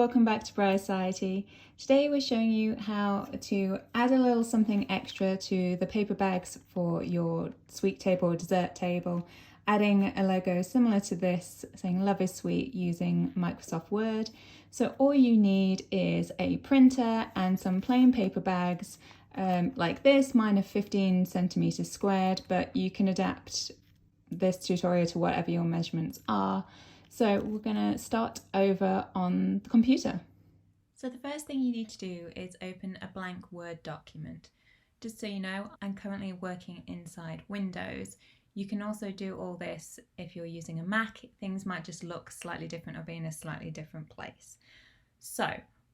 welcome back to Briar Society. Today we're showing you how to add a little something extra to the paper bags for your sweet table or dessert table, adding a logo similar to this saying "Love is Sweet" using Microsoft Word. So all you need is a printer and some plain paper bags like this. Mine are 15 centimeters squared, but you can adapt this tutorial to whatever your measurements are. So we're going to start over on the computer. So the first thing you need to do is open a blank Word document. Just so you know, I'm currently working inside Windows. You can also do all this if you're using a Mac. Things might just look slightly different or be in a slightly different place. So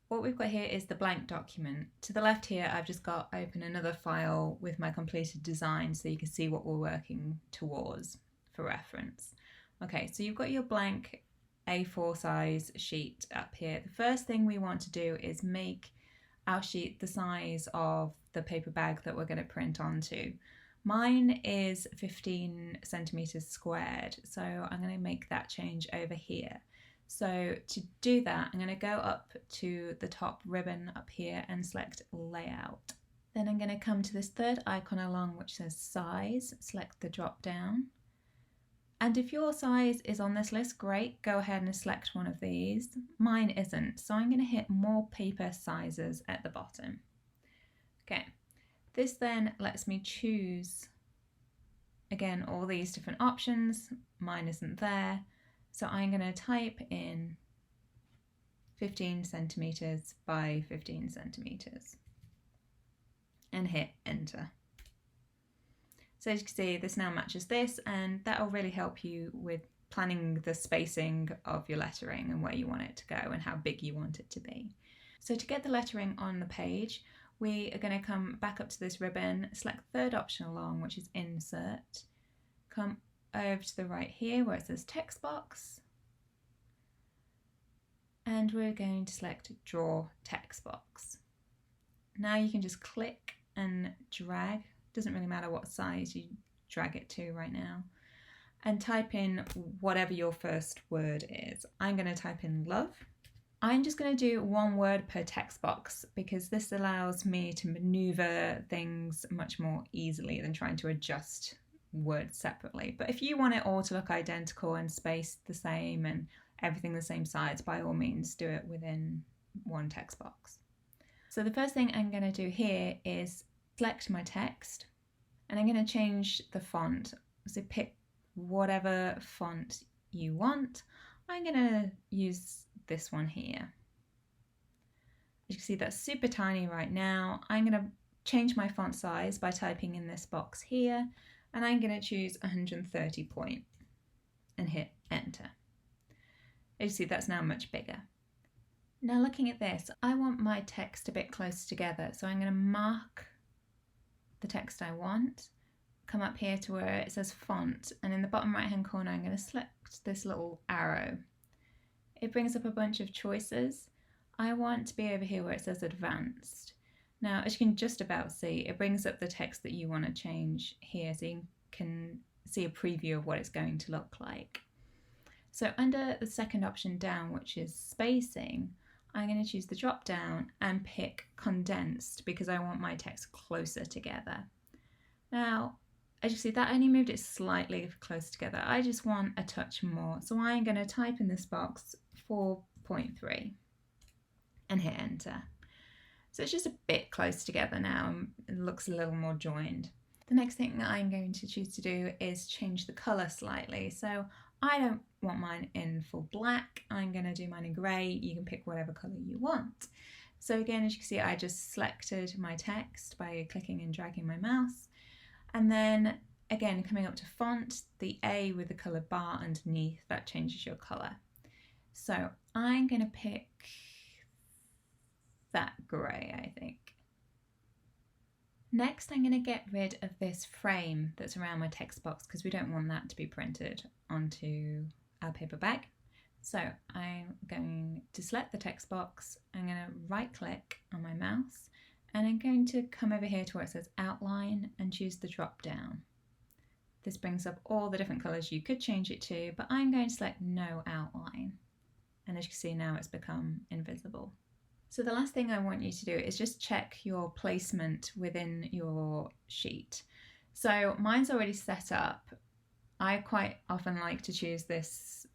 what we've got here is the blank document. To the left here, I've just got open another file with my completed design so you can see what we're working towards for reference. Okay, so you've got your blank A4 size sheet up here. The first thing we want to do is make our sheet the size of the paper bag that we're going to print onto. Mine is 15 centimeters squared, so I'm going to make that change over here. So to do that, I'm going to go up to the top ribbon up here and select Layout. Then I'm going to come to this third icon along which says Size, select the drop down. And if your size is on this list, great, go ahead and select one of these. Mine isn't, so I'm going to hit more paper sizes at the bottom. Okay, this then lets me choose, again, all these different options. Mine isn't there, so I'm going to type in 15 centimeters by 15 centimeters and hit enter. So as you can see, this now matches this, and that'll really help you with planning the spacing of your lettering and where you want it to go and how big you want it to be. So to get the lettering on the page, we are going to come back up to this ribbon, select the third option along, which is Insert. Come over to the right here where it says Text Box. And we're going to select Draw Text Box. Now you can just click and drag. Doesn't really matter what size you drag it to right now, and type in whatever your first word is. I'm going to type in love. I'm just going to do one word per text box because this allows me to maneuver things much more easily than trying to adjust words separately. But if you want it all to look identical and spaced the same and everything the same size, by all means do it within one text box. So the first thing I'm going to do here is select my text, and I'm going to change the font. So pick whatever font you want. I'm going to use this one here. As you can see, that's super tiny right now. I'm going to change my font size by typing in this box here, and I'm going to choose 130 point and hit enter. As you see, that's now much bigger. Now looking at this, I want my text a bit closer together, so I'm going to mark the text I want, come up here to where it says font, and in the bottom right hand corner I'm going to select this little arrow. It brings up a bunch of choices. I want to be over here where it says advanced. Now as you can just about see, it brings up the text that you want to change here, so you can see a preview of what it's going to look like. So under the second option down, which is spacing, I'm going to choose the drop down and pick condensed because I want my text closer together. Now, as you see, that only moved it slightly closer together. I just want a touch more. So I'm going to type in this box 4.3 and hit enter. So it's just a bit close together now and it looks a little more joined. The next thing that I'm going to choose to do is change the colour slightly. So I don't want mine in full black. I'm going to do mine in grey. You can pick whatever colour you want. So again, as you can see, I just selected my text by clicking and dragging my mouse. And then again, coming up to font, the A with the colour bar underneath, that changes your colour. So I'm going to pick that grey, I think. Next, I'm going to get rid of this frame that's around my text box because we don't want that to be printed onto our paper bag. So I'm going to select the text box, I'm going to right click on my mouse, and I'm going to come over here to where it says outline and choose the drop down. This brings up all the different colours you could change it to, but I'm going to select no outline. And as you can see now, it's become invisible. So the last thing I want you to do is just check your placement within your sheet. So mine's already set up. I quite often like to choose this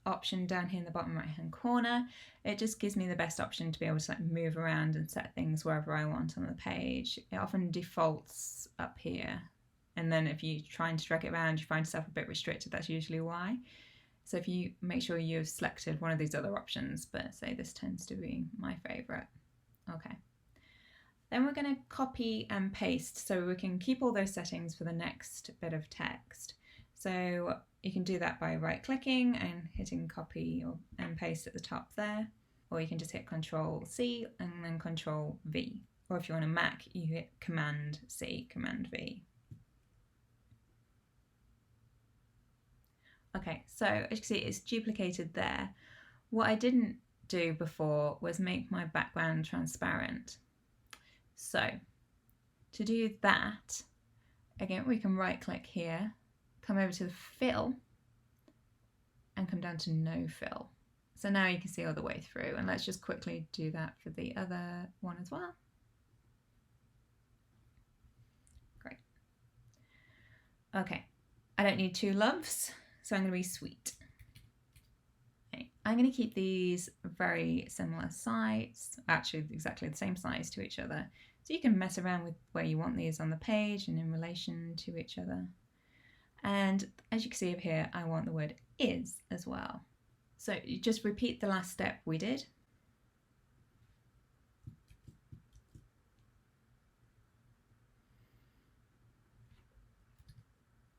option down here in the bottom right hand corner. It just gives me the best option to be able to like move around and set things wherever I want on the page. It often defaults up here, and then if you try and drag it around you find yourself a bit restricted. That's usually why. So if you make sure you've selected one of these other options, but say this tends to be my favorite. Okay, then we're going to copy and paste so we can keep all those settings for the next bit of text. So you can do that by right clicking and hitting copy and paste at the top there, or you can just hit Control C and then Control V, or if you're on a Mac you hit Command C, Command V. Okay, so as you can see it's duplicated there. What I didn't do before was make my background transparent. So to do that, again we can right click here, come over to the fill and come down to no fill. So now you can see all the way through, and let's just quickly do that for the other one as well. Great. Okay, I don't need two loves, so I'm going to be sweet. Okay. I'm going to keep these very similar size, actually exactly the same size to each other, so you can mess around with where you want these on the page and in relation to each other. And as you can see over here, I want the word is as well. So you just repeat the last step we did.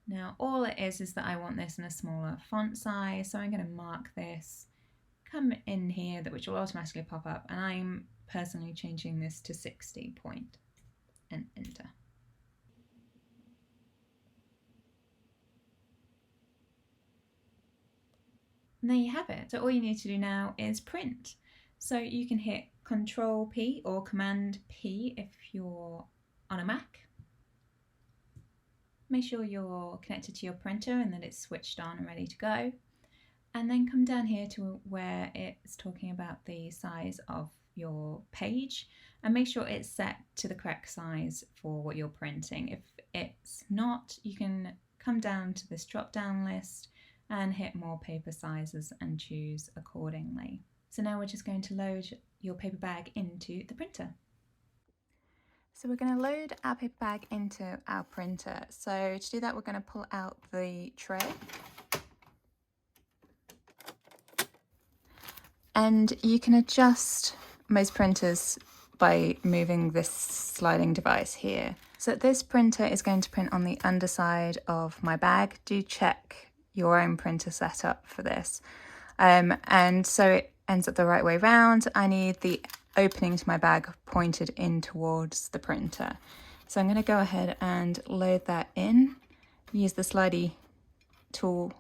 Now all it is that I want this in a smaller font size, so I'm going to mark this, come in here, which will automatically pop up, and I'm personally changing this to 60 point and enter. And there you have it. So all you need to do now is print. So you can hit Control P or Command P if you're on a Mac. Make sure you're connected to your printer and that it's switched on and ready to go. And then come down here to where it's talking about the size of your page, and make sure it's set to the correct size for what you're printing. If it's not, you can come down to this drop down list and hit more paper sizes and choose accordingly. So now we're just going to load your paper bag into the printer. So we're going to load our paper bag into our printer. So to do that, we're going to pull out the tray. And you can adjust most printers by moving this sliding device here. So this printer is going to print on the underside of my bag. Do check your own printer setup for this. And so it ends up the right way round. I need the opening to my bag pointed in towards the printer. So I'm going to go ahead and load that in. Use the slidey tool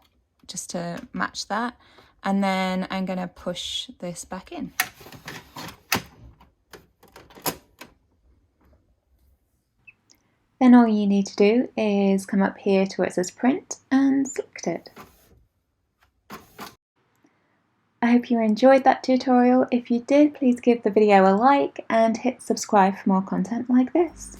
just to match that. And then I'm going to push this back in. Then all you need to do is come up here to where it says print and select it. I hope you enjoyed that tutorial. If you did, please give the video a like and hit subscribe for more content like this.